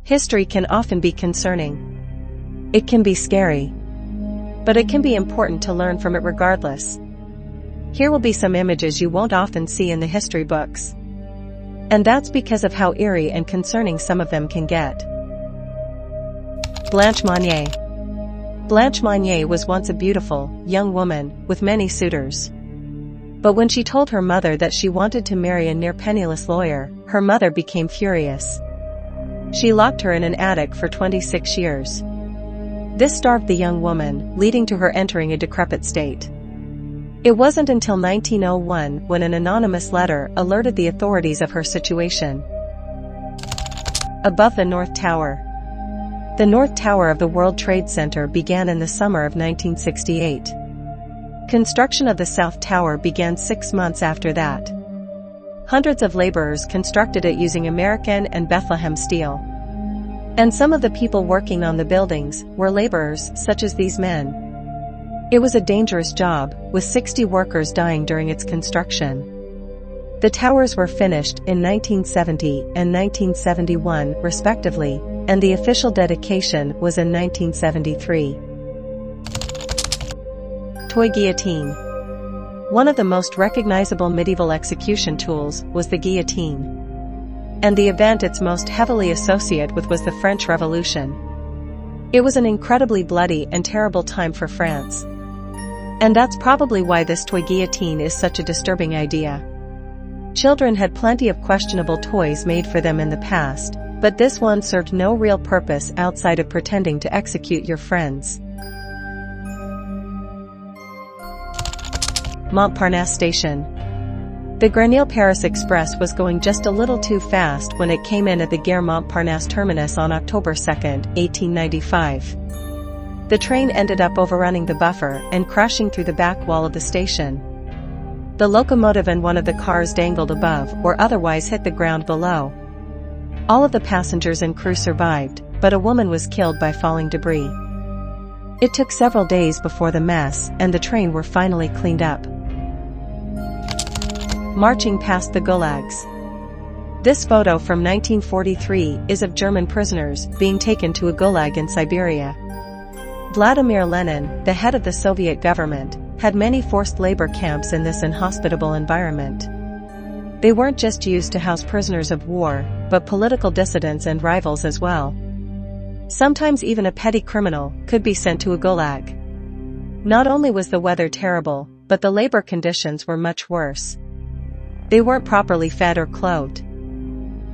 History can often be concerning. It can be scary. But it can be important to learn from it regardless. Here will be some images you won't often see in the history books. And that's because of how eerie and concerning some of them can get. Blanche Monnier. Blanche Monnier was once a beautiful, young woman, with many suitors. But when she told her mother that she wanted to marry a near-penniless lawyer, her mother became furious. She locked her in an attic for 26 years. This starved the young woman, leading to her entering a decrepit state. It wasn't until 1901 when an anonymous letter alerted the authorities of her situation. Above the North Tower. The North Tower of the World Trade Center began in the summer of 1968. Construction of the South Tower began 6 months after that. Hundreds of laborers constructed it using American and Bethlehem steel. And some of the people working on the buildings were laborers such as these men. It was a dangerous job, with 60 workers dying during its construction. The towers were finished in 1970 and 1971, respectively, and the official dedication was in 1973. Toy guillotine. One of the most recognizable medieval execution tools was the guillotine. And the event it's most heavily associated with was the French Revolution. It was an incredibly bloody and terrible time for France. And that's probably why this toy guillotine is such a disturbing idea. Children had plenty of questionable toys made for them in the past, but this one served no real purpose outside of pretending to execute your friends. Montparnasse Station. The Grenelle-Paris Express was going just a little too fast when it came in at the Gare Montparnasse terminus on October 2, 1895. The train ended up overrunning the buffer and crashing through the back wall of the station. The locomotive and one of the cars dangled above or otherwise hit the ground below. All of the passengers and crew survived, but a woman was killed by falling debris. It took several days before the mess and the train were finally cleaned up. Marching past the gulags. This photo from 1943 is of German prisoners being taken to a gulag in Siberia. Vladimir Lenin, the head of the Soviet government, had many forced labor camps in this inhospitable environment. They weren't just used to house prisoners of war, but political dissidents and rivals as well. Sometimes even a petty criminal could be sent to a gulag. Not only was the weather terrible, but the labor conditions were much worse. They weren't properly fed or clothed.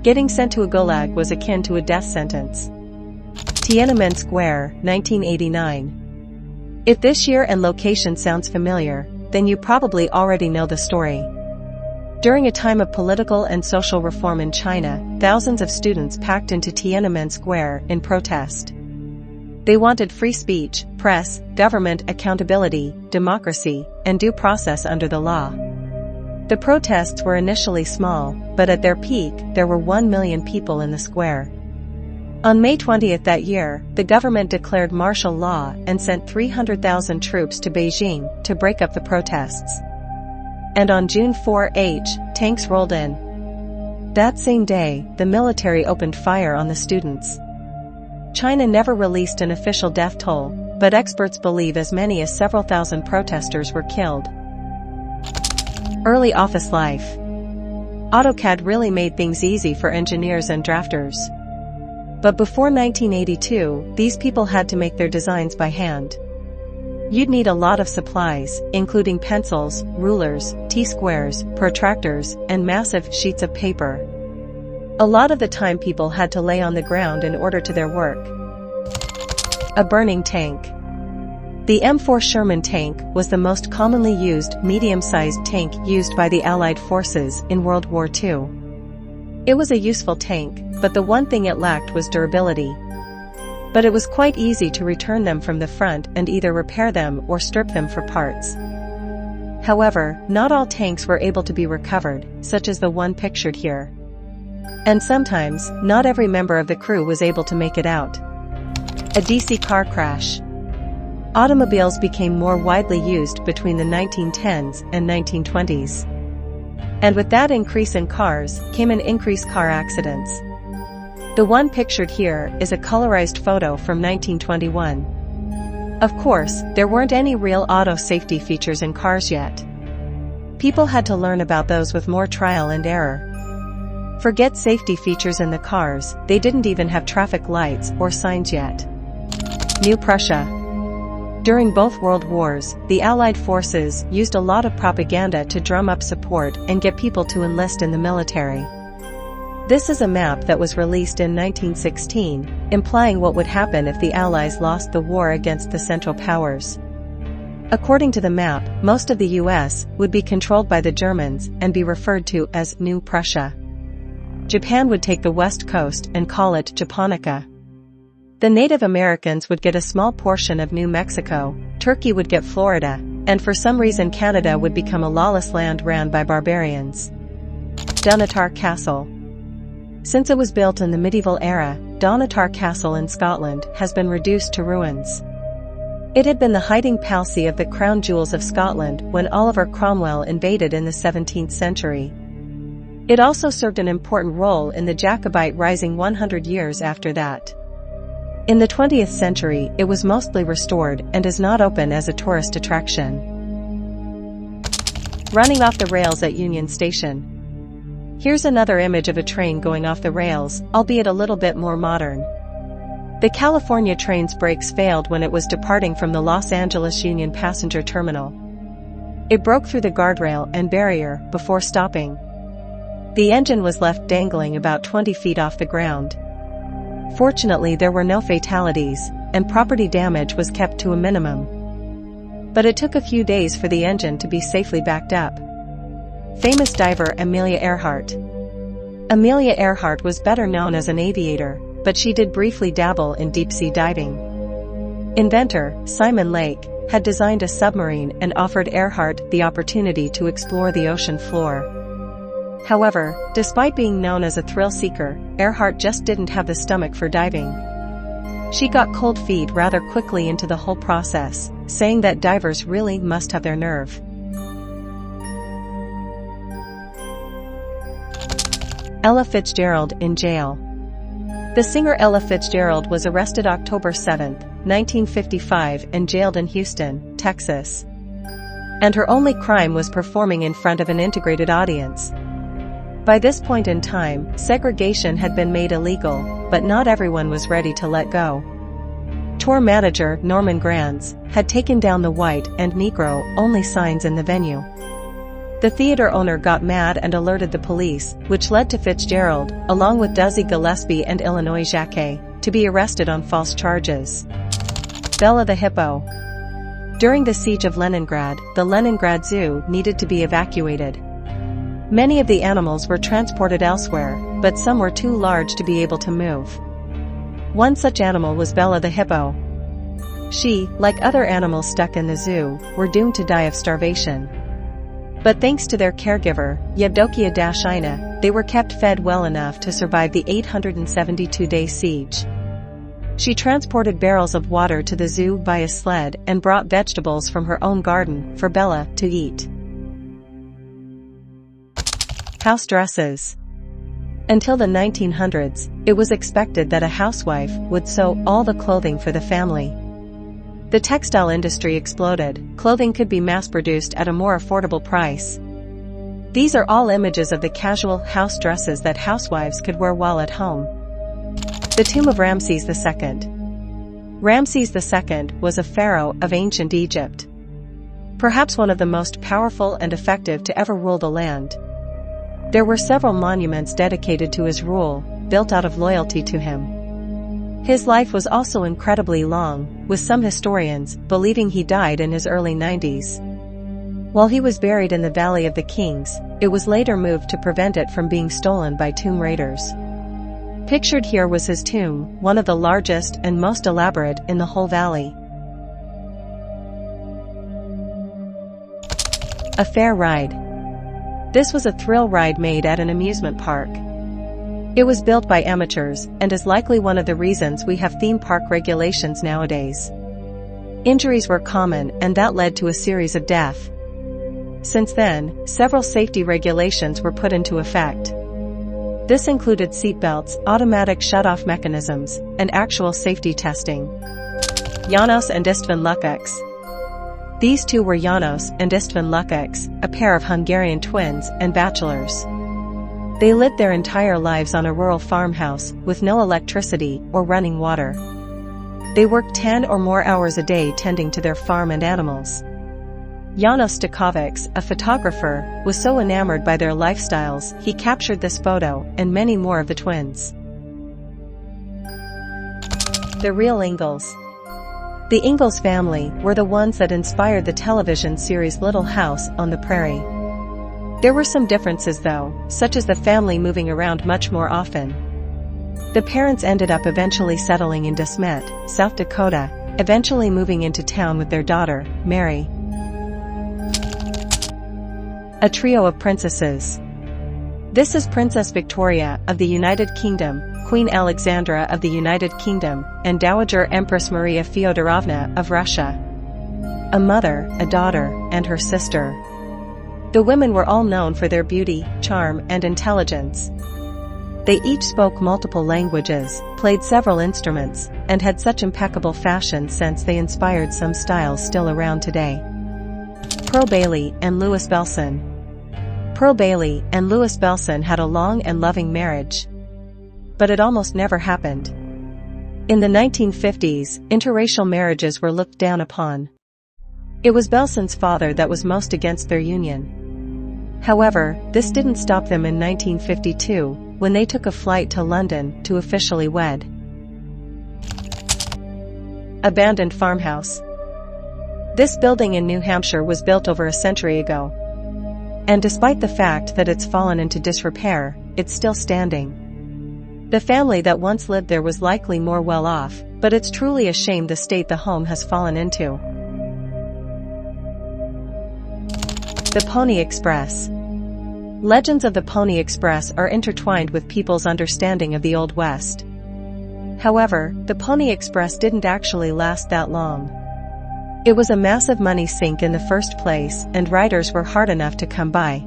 Getting sent to a gulag was akin to a death sentence. Tiananmen Square, 1989. If this year and location sounds familiar, then you probably already know the story. During a time of political and social reform in China, thousands of students packed into Tiananmen Square in protest. They wanted free speech, press, government accountability, democracy, and due process under the law. The protests were initially small, but at their peak, there were 1 million people in the square. On May 20 that year, the government declared martial law and sent 300,000 troops to Beijing to break up the protests. And on June 4, tanks rolled in. That same day, the military opened fire on the students. China never released an official death toll, but experts believe as many as several thousand protesters were killed. Early office life. AutoCAD really made things easy for engineers and drafters. But before 1982, these people had to make their designs by hand. You'd need a lot of supplies, including pencils, rulers, T-squares, protractors, and massive sheets of paper. A lot of the time people had to lay on the ground in order to their work. A burning tank. The M4 Sherman tank was the most commonly used medium-sized tank used by the Allied forces in World War II. It was a useful tank, but the one thing it lacked was durability. But it was quite easy to return them from the front and either repair them or strip them for parts. However, not all tanks were able to be recovered, such as the one pictured here. And sometimes, not every member of the crew was able to make it out. A DC car crash. Automobiles became more widely used between the 1910s and 1920s. And with that increase in cars, came an increased car accidents. The one pictured here is a colorized photo from 1921. Of course, there weren't any real auto safety features in cars yet. People had to learn about those with more trial and error. Forget safety features in the cars, they didn't even have traffic lights or signs yet. New Prussia. During both World Wars, the Allied forces used a lot of propaganda to drum up support and get people to enlist in the military. This is a map that was released in 1916, implying what would happen if the Allies lost the war against the Central Powers. According to the map, most of the US would be controlled by the Germans and be referred to as New Prussia. Japan would take the west coast and call it Japonica. The Native Americans would get a small portion of New Mexico, Turkey would get Florida, and for some reason Canada would become a lawless land ran by barbarians. Dunatar Castle. Since it was built in the medieval era, Dunatar Castle in Scotland has been reduced to ruins. It had been the hiding place of the crown jewels of Scotland when Oliver Cromwell invaded in the 17th century. It also served an important role in the Jacobite Rising 100 years after that. In the 20th century, it was mostly restored and is not open as a tourist attraction. Running off the rails at Union Station. Here's another image of a train going off the rails, albeit a little bit more modern. The California train's brakes failed when it was departing from the Los Angeles Union Passenger Terminal. It broke through the guardrail and barrier before stopping. The engine was left dangling about 20 feet off the ground. Fortunately, there were no fatalities, and property damage was kept to a minimum. But it took a few days for the engine to be safely backed up. Famous diver Amelia Earhart. Amelia Earhart was better known as an aviator, but she did briefly dabble in deep-sea diving. Inventor Simon Lake had designed a submarine and offered Earhart the opportunity to explore the ocean floor. However, despite being known as a thrill-seeker, Earhart just didn't have the stomach for diving. She got cold feet rather quickly into the whole process, saying that divers really must have their nerve. Ella Fitzgerald in jail. The singer Ella Fitzgerald was arrested October 7, 1955 and jailed in Houston, Texas. And her only crime was performing in front of an integrated audience. By this point in time, segregation had been made illegal, but not everyone was ready to let go. Tour manager Norman Granz had taken down the white and Negro-only signs in the venue. The theater owner got mad and alerted the police, which led to Fitzgerald, along with Dizzy Gillespie and Illinois Jacquet, to be arrested on false charges. Bella the Hippo. During the siege of Leningrad, the Leningrad Zoo needed to be evacuated. Many of the animals were transported elsewhere, but some were too large to be able to move. One such animal was Bella the Hippo. She, like other animals stuck in the zoo, were doomed to die of starvation. But thanks to their caregiver, Yevdokia Dashina, they were kept fed well enough to survive the 872-day siege. She transported barrels of water to the zoo by a sled and brought vegetables from her own garden for Bella to eat. House dresses. Until the 1900s, it was expected that a housewife would sew all the clothing for the family. The textile industry exploded, clothing could be mass-produced at a more affordable price. These are all images of the casual house dresses that housewives could wear while at home. The tomb of Ramses II. Ramses II was a pharaoh of ancient Egypt. Perhaps one of the most powerful and effective to ever rule the land. There were several monuments dedicated to his rule, built out of loyalty to him. His life was also incredibly long, with some historians believing he died in his early 90s. While he was buried in the Valley of the Kings, it was later moved to prevent it from being stolen by tomb raiders. Pictured here was his tomb, one of the largest and most elaborate in the whole valley. A fair ride. This was a thrill ride made at an amusement park. It was built by amateurs and is likely one of the reasons we have theme park regulations nowadays. Injuries were common and that led to a series of deaths. Since then, several safety regulations were put into effect. This included seatbelts, automatic shut-off mechanisms, and actual safety testing. Janos and István Lukács. These two were Janos and István Lukács, a pair of Hungarian twins and bachelors. They lived their entire lives on a rural farmhouse with no electricity or running water. They worked 10 or more hours a day tending to their farm and animals. Janos Stakovics, a photographer, was so enamored by their lifestyles he captured this photo and many more of the twins. The real Ingalls. The Ingalls family were the ones that inspired the television series Little House on the Prairie. There were some differences though, such as the family moving around much more often. The parents ended up eventually settling in De Smet, South Dakota, eventually moving into town with their daughter, Mary. A trio of princesses. This is Princess Victoria of the United Kingdom, Queen Alexandra of the United Kingdom, and Dowager Empress Maria Fyodorovna of Russia. A mother, a daughter, and her sister. The women were all known for their beauty, charm, and intelligence. They each spoke multiple languages, played several instruments, and had such impeccable fashion sense they inspired some styles still around today. Pearl Bailey and Louis Belson. Pearl Bailey and Louis Belson had a long and loving marriage. But it almost never happened. In the 1950s, interracial marriages were looked down upon. It was Belson's father that was most against their union. However, this didn't stop them in 1952, when they took a flight to London to officially wed. Abandoned farmhouse. This building in New Hampshire was built over a century ago. And despite the fact that it's fallen into disrepair, it's still standing. The family that once lived there was likely more well off, but it's truly a shame the state the home has fallen into. The Pony Express. Legends of the Pony Express are intertwined with people's understanding of the Old West. However, the Pony Express didn't actually last that long. It was a massive money sink in the first place, and riders were hard enough to come by.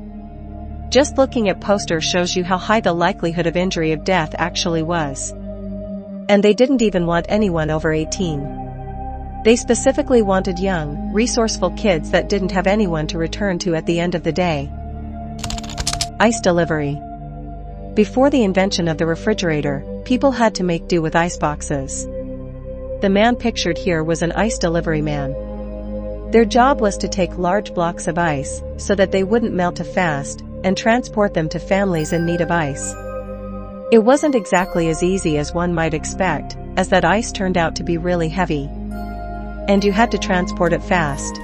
Just looking at posters shows you how high the likelihood of injury of death actually was. And they didn't even want anyone over 18. They specifically wanted young, resourceful kids that didn't have anyone to return to at the end of the day. Ice delivery. Before the invention of the refrigerator, people had to make do with ice boxes. The man pictured here was an ice delivery man. Their job was to take large blocks of ice, so that they wouldn't melt too fast, and transport them to families in need of ice. It wasn't exactly as easy as one might expect, as that ice turned out to be really heavy. And you had to transport it fast.